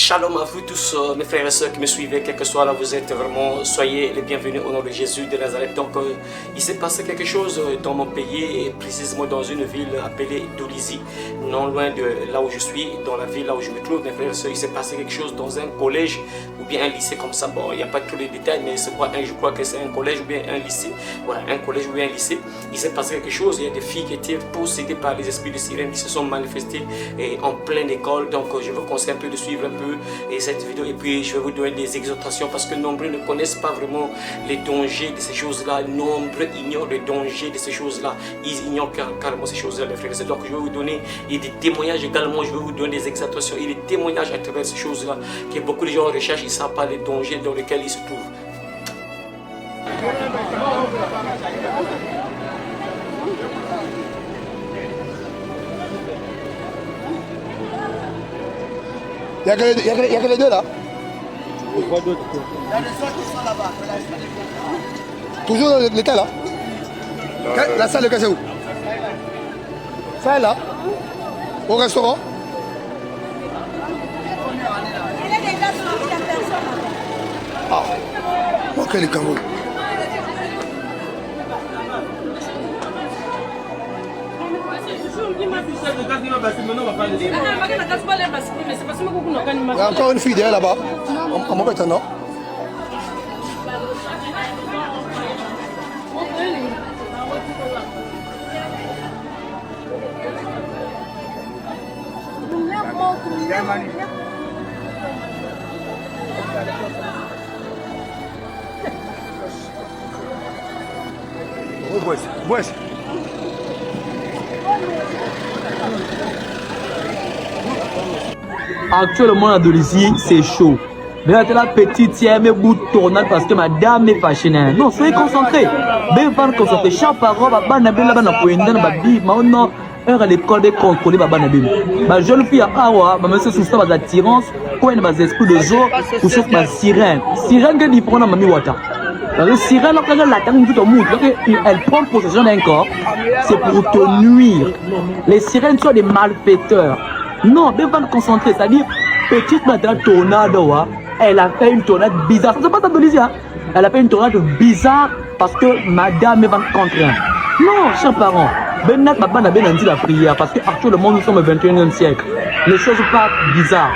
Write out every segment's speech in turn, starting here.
Shalom à vous tous, mes frères et sœurs qui me suivez, quel que soit là vous êtes, vraiment, soyez les bienvenus au nom de Jésus de Nazareth. Donc, il s'est passé quelque chose dans mon pays, et précisément dans une ville appelée Dolisie, non loin de là où je suis, dans la ville là où je me trouve, mes frères et sœurs. Il s'est passé quelque chose dans un collège ou bien un lycée comme ça. Bon, il n'y a pas tous les détails, mais c'est quoi, je crois que c'est un collège ou bien un lycée. Voilà, un collège ou bien un lycée. Il s'est passé quelque chose, il y a des filles qui étaient possédées par les esprits de sirène qui se sont manifestées en pleine école. Donc, je vous conseille un peu de suivre un peu cette vidéo et puis je vais vous donner des exhortations parce que nombreux ne connaissent pas vraiment les dangers de ces choses-là. Nombreux ignorent les dangers de ces choses-là. Ils ignorent carrément ces choses-là, mes frères et sœurs. Donc je vais vous donner des témoignages également. Je vais vous donner des exhortations et des témoignages à travers ces choses-là que beaucoup de gens recherchent. Ils ne savent pas les dangers dans lesquels ils se trouvent. Il n'y a que les deux là. Quoi d'autre? Il y a les autres qui sont là-bas. Toujours dans l'état là. La salle de casse où? Ça est là. Au restaurant. Ah. Ok les Cameroun. Il y a encore une fille derrière là-bas. On m'en fait un non. Ouais. Actuellement, à Dolisie, c'est chaud. Mais là, la petite, tiens, mes bouts tournent parce que madame est fâchée. Non, soyez concentrés. Bien, pas concentrés. Chaque parole, heure à l'école de contrôler ma jeune fille à Awa, ma monsieur sous ça l'attirance, quoi une base esprit de jour, ou sauf ma sirène. Sirène que dit prendre ma miwata. La sirène, quand elle l'attend tout au monde, elle prend possession d'un corps, c'est pour te nuire. Les sirènes sont des malfaiteurs. Non, bien pas concentrer, c'est-à-dire, petite madame tornado, elle a fait une tornade bizarre. Ça ne pas Dolisie, hein? Elle a fait une tornade bizarre parce que madame est contre elle. Non, chers parents. Ben papa n'a bien dit la prière parce qu'actuellement nous sommes au 21e siècle. Les choses partent bizarres.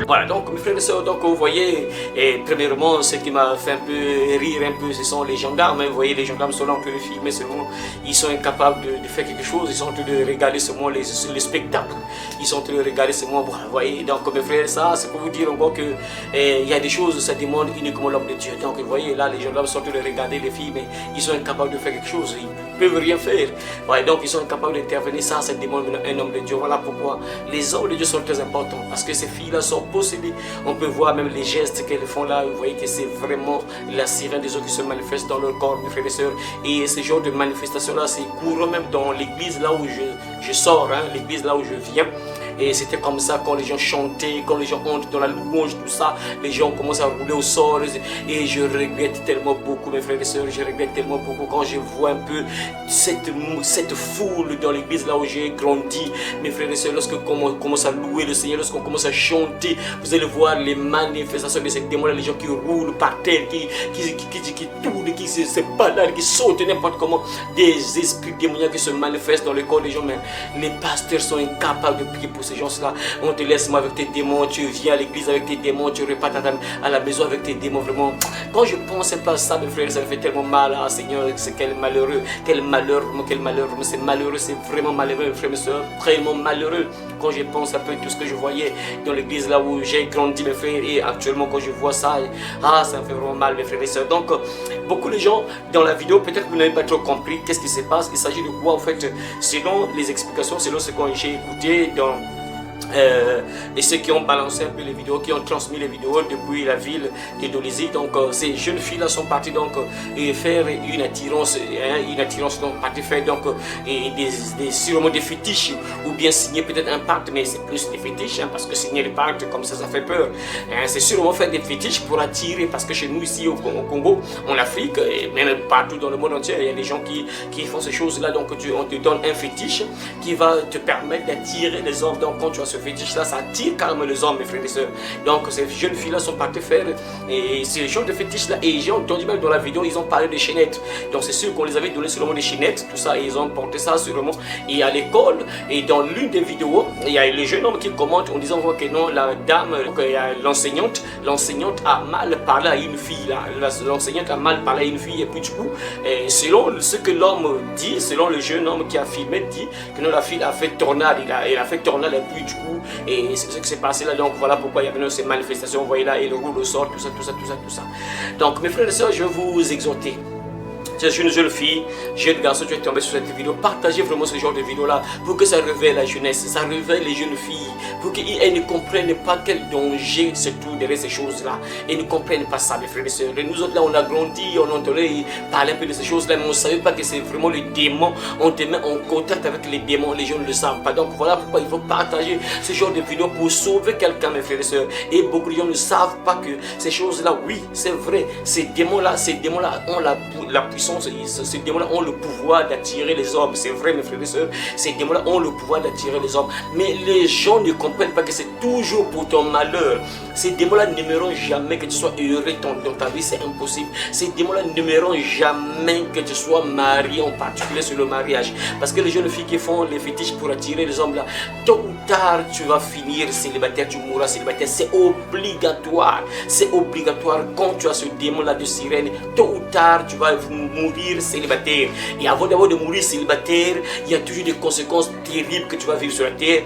Voilà, donc mes frères et sœurs, donc vous voyez, et premièrement, ce qui m'a fait un peu rire un peu, ce sont les gendarmes. Vous voyez, les gendarmes sont là en train de filmer seulement, ils sont incapables de faire quelque chose, ils sont en train de regarder seulement les spectacles, ils sont en train de regarder seulement, voilà, vous voyez, donc mes frères, ça c'est pour vous dire encore que il y a des choses, ça demande uniquement l'homme de Dieu. Donc vous voyez, là les gendarmes sont en train de regarder les filles, mais ils sont incapables de faire quelque chose, ils ne peuvent rien faire. Ouais, donc ils sont incapables d'intervenir, ça demande un homme de Dieu. Voilà pourquoi les hommes de Dieu sont très importants, parce que ces filles-là sont possédées. On peut voir même les gestes qu'elles font là, vous voyez que c'est vraiment la sirène des eaux qui se manifeste dans leur corps, mes frères et sœurs. Et ce genre de manifestation-là, c'est courant même dans l'église là où je sors, hein, l'église là où je viens. Et c'était comme ça quand les gens chantaient, quand les gens entrent dans la louange, tout ça, les gens commencent à rouler au sol. Et je regrette tellement beaucoup, mes frères et sœurs, je regrette tellement beaucoup quand je vois un peu cette foule dans l'église là où j'ai grandi. Mes frères et sœurs, lorsqu'on commence à louer le Seigneur, lorsqu'on commence à chanter, vous allez voir les manifestations de ces démons-là, les gens qui roulent par terre, qui tournent, qui se baladent, qui sautent n'importe comment, des esprits démoniaques qui se manifestent dans le corps des gens. Mais les pasteurs sont incapables de prier pour ces gens-là. On te laisse moi avec tes démons, tu viens à l'église avec tes démons, tu repartes à la maison avec tes démons. Vraiment, quand je pense un peu à ça, mes frères, ça me fait tellement mal. Ah, Seigneur, c'est quel malheur, c'est malheureux, c'est vraiment malheureux, mes frères, mes soeurs, tellement malheureux. Quand je pense un peu tout ce que je voyais dans l'église là où j'ai grandi, mes frères, et actuellement quand je vois ça, ça me fait vraiment mal, mes frères et sœurs. Donc, beaucoup de gens dans la vidéo, peut-être que vous n'avez pas trop compris qu'est-ce qui se passe. Il s'agit de quoi en fait, selon les explications, selon ce que j'ai écouté dans et ceux qui ont balancé un peu les vidéos, qui ont transmis les vidéos depuis la ville de Dolisie. Donc ces jeunes filles là sont parties donc faire une attirance donc parties faire donc sûrement des fétiches ou bien signer peut-être un pacte, mais c'est plus des fétiches parce que signer les pactes comme ça fait peur. C'est sûrement faire des fétiches pour attirer, parce que chez nous ici au Congo, en Afrique et même partout dans le monde entier, il y a des gens qui font ces choses là. Donc on te donne un fétiche qui va te permettre d'attirer les hommes. Donc quand tu as ce fétiche-là, ça attire carrément les hommes, mes frères et sœurs. Donc ces jeunes filles-là sont parties faire et ces genres de fétiches-là. Et j'ai entendu même dans la vidéo, ils ont parlé de chaînettes. Donc c'est sûr qu'on les avait donné sûrement des chaînettes, tout ça, et ils ont porté ça sûrement. Et à l'école, et dans l'une des vidéos, il y a les jeunes hommes qui commentent en disant que non, la dame, l'enseignante a mal parlé à une fille. L'enseignante a mal parlé à une fille, et puis du coup, selon ce que l'homme dit, selon le jeune homme qui a filmé, dit que non, la fille a fait tornade, il a fait tornade, et puis du coup, et c'est ce qui s'est passé là. Donc voilà pourquoi il y avait ces manifestations, vous voyez là, et le roule au sort, tout ça. Donc mes frères et sœurs, je vais vous exhorter. Si je suis une jeune fille, jeune garçon, tu es tombé sur cette vidéo, partagez vraiment ce genre de vidéo là pour que ça réveille la jeunesse, ça réveille les jeunes filles, pour qu'elles ne comprennent pas quel danger se trouve derrière ces choses là. Elles ne comprennent pas ça, mes frères et sœurs. Et nous autres là, on a grandi, on entendait parler un peu de ces choses là, mais on ne savait pas que c'est vraiment le démon. On te met en contact avec les démons, les gens ne le savent pas. Donc voilà pourquoi il faut partager ce genre de vidéo pour sauver quelqu'un, mes frères et sœurs. Et beaucoup de gens ne savent pas que ces choses là, oui, c'est vrai, ces démons là ont la puissance. Ces démons-là ont le pouvoir d'attirer les hommes. C'est vrai, mes frères et sœurs. Ces démons-là ont le pouvoir d'attirer les hommes. Mais les gens ne comprennent pas que c'est toujours pour ton malheur. Ces démons-là n'aimeront jamais que tu sois heureux dans ta vie. C'est impossible. Ces démons-là n'aimeront jamais que tu sois marié, en particulier sur le mariage. Parce que les jeunes filles qui font les fétiches pour attirer les hommes là, tôt ou tard, tu vas finir célibataire, tu mourras célibataire. C'est obligatoire. C'est obligatoire. Quand tu as ce démon-là de sirène, tôt ou tard, tu vas mourir célibataire. Et avant d'abord de mourir célibataire, il y a toujours des conséquences terribles que tu vas vivre sur la terre.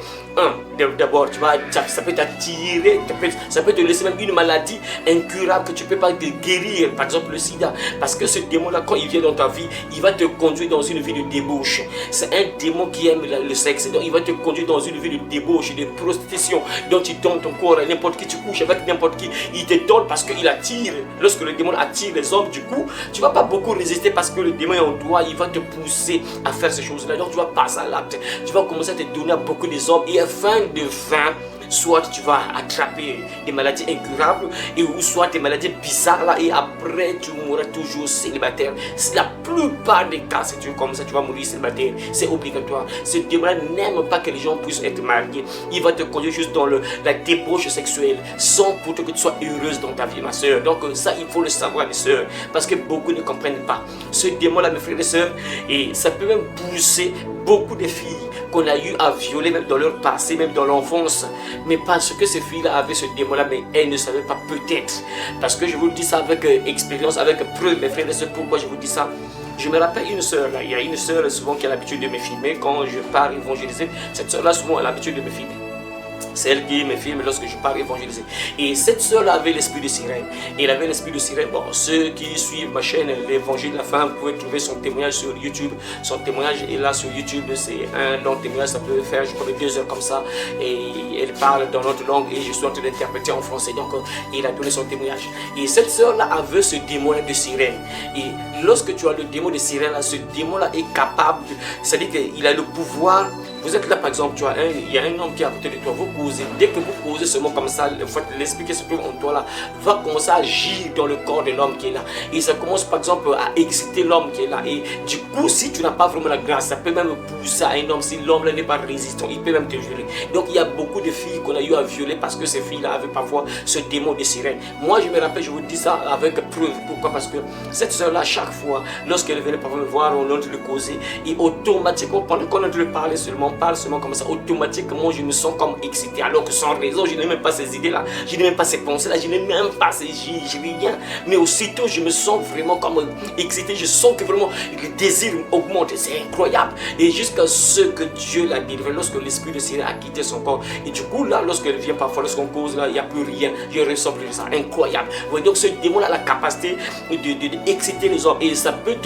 D'abord, ça peut t'attirer, ça peut te laisser même une maladie incurable que tu ne peux pas guérir, par exemple le sida. Parce que ce démon-là, quand il vient dans ta vie, il va te conduire dans une vie de débauche. C'est un démon qui aime le sexe, donc il va te conduire dans une vie de débauche, de prostitution. Donc tu donnes ton corps à n'importe qui, tu couches avec n'importe qui, il te donne parce qu'il attire. Lorsque le démon attire les hommes, du coup, tu ne vas pas beaucoup résister parce que le démon est en toi, il va te pousser à faire ces choses-là. Donc tu vas passer à l'acte, tu vas commencer à te donner à beaucoup des hommes et à fin de fin, soit tu vas attraper des maladies incurables ou soit des maladies bizarres là et après tu mourras toujours célibataire. La plupart des cas, si tu es comme ça, tu vas mourir célibataire. C'est obligatoire. Ce démon n'aime pas que les gens puissent être mariés. Il va te conduire juste dans la débauche sexuelle sans pour que tu sois heureuse dans ta vie, ma soeur. Donc ça, il faut le savoir, mes soeurs, parce que beaucoup ne comprennent pas. Ce démon là, mes frères et sœurs, et ça peut même pousser beaucoup de filles qu'on a eu à violer même dans leur passé, même dans l'enfance. Mais parce que ces filles-là avaient ce démon-là, mais elles ne savaient pas peut-être. Parce que je vous le dis ça avec expérience, avec preuve, mes frères et sœurs. Pourquoi je vous dis ça? Je me rappelle une sœur là, il y a une sœur souvent qui a l'habitude de me filmer quand je pars évangéliser. Cette sœur là souvent a l'habitude de me filmer. C'est elle qui me filme lorsque je pars évangéliser. Et cette sœur-là avait l'esprit de sirène. Et elle avait l'esprit de sirène. Bon, ceux qui suivent ma chaîne, l'évangile de la femme, vous pouvez trouver son témoignage sur YouTube. Son témoignage est là sur YouTube. C'est un long témoignage, ça peut faire, je crois, 2 heures comme ça. Et elle parle dans notre langue et je suis en train d'interpréter en français. Donc, il a donné son témoignage. Et cette sœur-là avait ce démon de sirène. Et lorsque tu as le démon de sirène, là, ce démon-là est capable, c'est-à-dire qu'il a le pouvoir. Vous êtes là par exemple, il y a un homme qui est à côté de toi, vous causez, dès que vous causez ce mot comme ça, l'esprit qui se trouve en toi là, va commencer à agir dans le corps de l'homme qui est là. Et ça commence par exemple à exciter l'homme qui est là. Et du coup, si tu n'as pas vraiment la grâce, ça peut même pousser à un homme, si l'homme là n'est pas résistant, il peut même te violer. Donc il y a beaucoup de filles qu'on a eu à violer parce que ces filles là avaient parfois ce démon de sirène. Moi je me rappelle, je vous dis ça avec preuve. Pourquoi? Parce que cette soeur là, chaque fois, lorsqu'elle venait parfois me voir, on entend le causer, et automatiquement, pendant qu'on entend le parler seulement, parle seulement comme ça, automatiquement je me sens comme excité, alors que sans raison je n'ai même pas ces idées là, je n'ai même pas ces pensées là, je n'ai même pas ces rien, mais aussitôt je me sens vraiment comme excité, je sens que vraiment le désir augmente, c'est incroyable. Et jusqu'à ce que Dieu l'a délivré, lorsque l'esprit de sirène a quitté son corps, et du coup là, lorsqu'elle vient parfois, lorsqu'on cause là, il n'y a plus rien, je ressens plus ça, incroyable. Vous voyez, donc ce démon là a la capacité d'exciter les hommes, et ça peut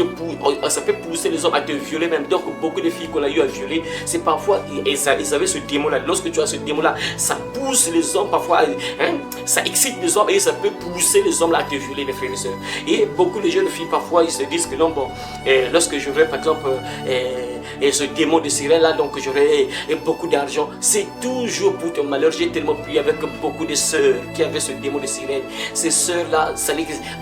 pousser les hommes à te violer même. Donc beaucoup de filles qu'on a eu à violer, c'est parfois ils avaient ce démon là. Lorsque tu as ce démon là, ça pousse les hommes parfois, ça excite les hommes et ça peut pousser les hommes là à te violer, mes frères et sœurs. Et beaucoup de jeunes filles parfois ils se disent que non, bon, lorsque je vais par exemple et ce démon de sirène là, donc j'aurai beaucoup d'argent. C'est toujours pour ton malheur. J'ai tellement prié avec beaucoup de sœurs qui avaient ce démon de sirène. Ces sœurs là, ça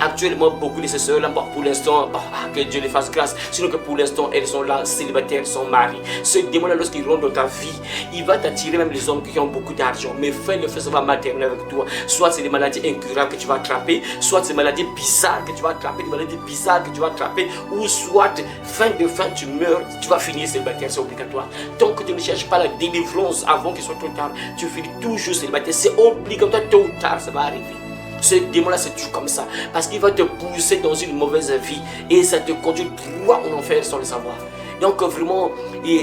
actuellement beaucoup de ces sœurs là, pour l'instant, que Dieu les fasse grâce. Sinon que pour l'instant, elles sont là, célibataires, son mari. Ce démon là, lorsqu'il rentre dans ta vie, il va t'attirer même les hommes qui ont beaucoup d'argent. Mais fais le fait, ça va materner avec toi. Soit c'est des maladies incurables que tu vas attraper, soit c'est des maladies bizarres que tu vas attraper, des maladies bizarres que tu vas attraper, ou soit fin de fin tu meurs, tu vas finir célibataire, c'est obligatoire. Tant que tu ne cherches pas la délivrance avant qu'il soit trop tard, tu finis toujours célibataire, c'est obligatoire, tôt ou tard ça va arriver. Ce démon là c'est toujours comme ça, parce qu'il va te pousser dans une mauvaise vie et ça te conduit droit en enfer sans le savoir. Donc vraiment,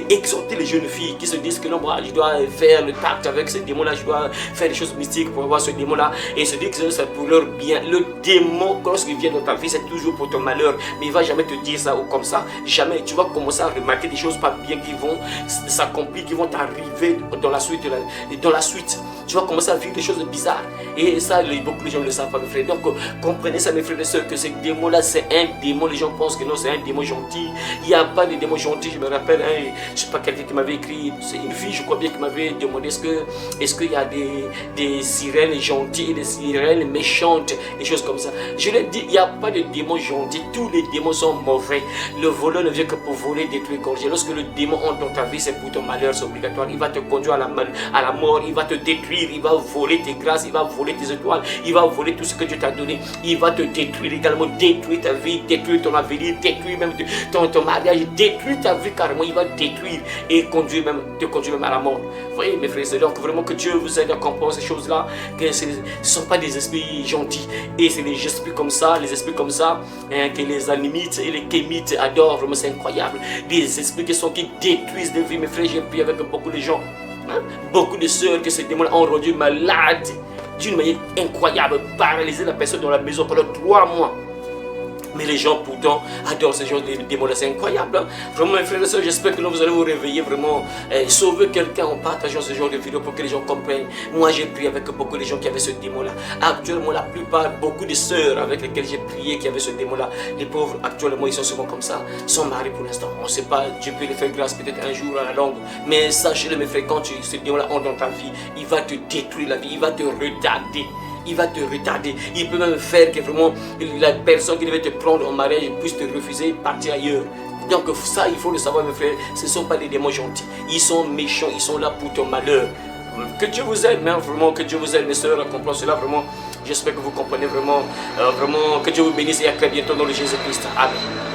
exhorter les jeunes filles qui se disent que non, moi, je dois faire le pacte avec ce démon-là, je dois faire des choses mystiques pour avoir ce démon-là, et se dire que c'est pour leur bien. Le démon, lorsqu'il vient dans ta vie, c'est toujours pour ton malheur, mais il ne va jamais te dire ça ou comme ça, jamais. Tu vas commencer à remarquer des choses pas bien qui vont s'accomplir, qui vont t'arriver dans la suite. Tu vas commencer à vivre des choses bizarres, et ça, beaucoup de gens ne le savent pas, mes frères. Donc, comprenez ça, mes frères et sœurs, que ce démon-là, c'est un démon. Les gens pensent que non, c'est un démon gentil. Il n'y a pas de démon gentil. Je me rappelle, je ne sais pas, quelqu'un qui m'avait écrit, c'est une fille, je crois bien, qui m'avait demandé est-ce qu'il y a des sirènes gentilles, des sirènes méchantes, des choses comme ça. Je lui ai dit, il n'y a pas de démons gentils, tous les démons sont mauvais. Le voleur ne vient que pour voler, détruire, corriger. Lorsque le démon entre dans ta vie, c'est pour ton malheur, c'est obligatoire. Il va te conduire à la mort, il va te détruire, il va voler tes grâces, il va voler tes étoiles, il va voler tout ce que Dieu t'a donné. Il va te détruire également, détruire ta vie, détruire ton avenir, détruire même ton mariage, détruire ta vie carrément, il va détruire et te conduire même à la mort. Vous voyez mes frères et sœurs, donc vraiment que Dieu vous aide à comprendre ces choses-là, que ce ne sont pas des esprits gentils, et c'est des esprits comme ça, que les animites et les kémites adorent, vraiment c'est incroyable. Des esprits qui détruisent des vies, mes frères. J'ai prié avec beaucoup de gens, beaucoup de sœurs que ces démons ont rendu malades d'une manière incroyable, paralysé la personne dans la maison pendant 3 mois. Mais les gens pourtant adorent ce genre de démons, c'est incroyable. Hein? Vraiment mes frères et sœurs, j'espère que vous allez vous réveiller, vraiment sauver quelqu'un en partageant ce genre de vidéos pour que les gens comprennent. Moi j'ai prié avec beaucoup de gens qui avaient ce démon-là. Actuellement la plupart, beaucoup de sœurs avec lesquelles j'ai prié qui avaient ce démon-là, les pauvres actuellement ils sont souvent comme ça, sont mariés pour l'instant. On ne sait pas, Dieu peut les faire grâce peut-être un jour à la longue. Mais sachez-le mes frères, quand ce démon-là entre dans ta vie, il va te détruire la vie, il va te retarder. Il va te retarder. Il peut même faire que vraiment la personne qui devait te prendre en mariage puisse te refuser, partir ailleurs. Donc ça, il faut le savoir mes frères, ce ne sont pas des démons gentils. Ils sont méchants, ils sont là pour ton malheur. Que Dieu vous aide, hein, vraiment, que Dieu vous aide mes soeurs à comprendre cela, vraiment. J'espère que vous comprenez vraiment, que Dieu vous bénisse et à très bientôt dans le Jésus-Christ. Amen.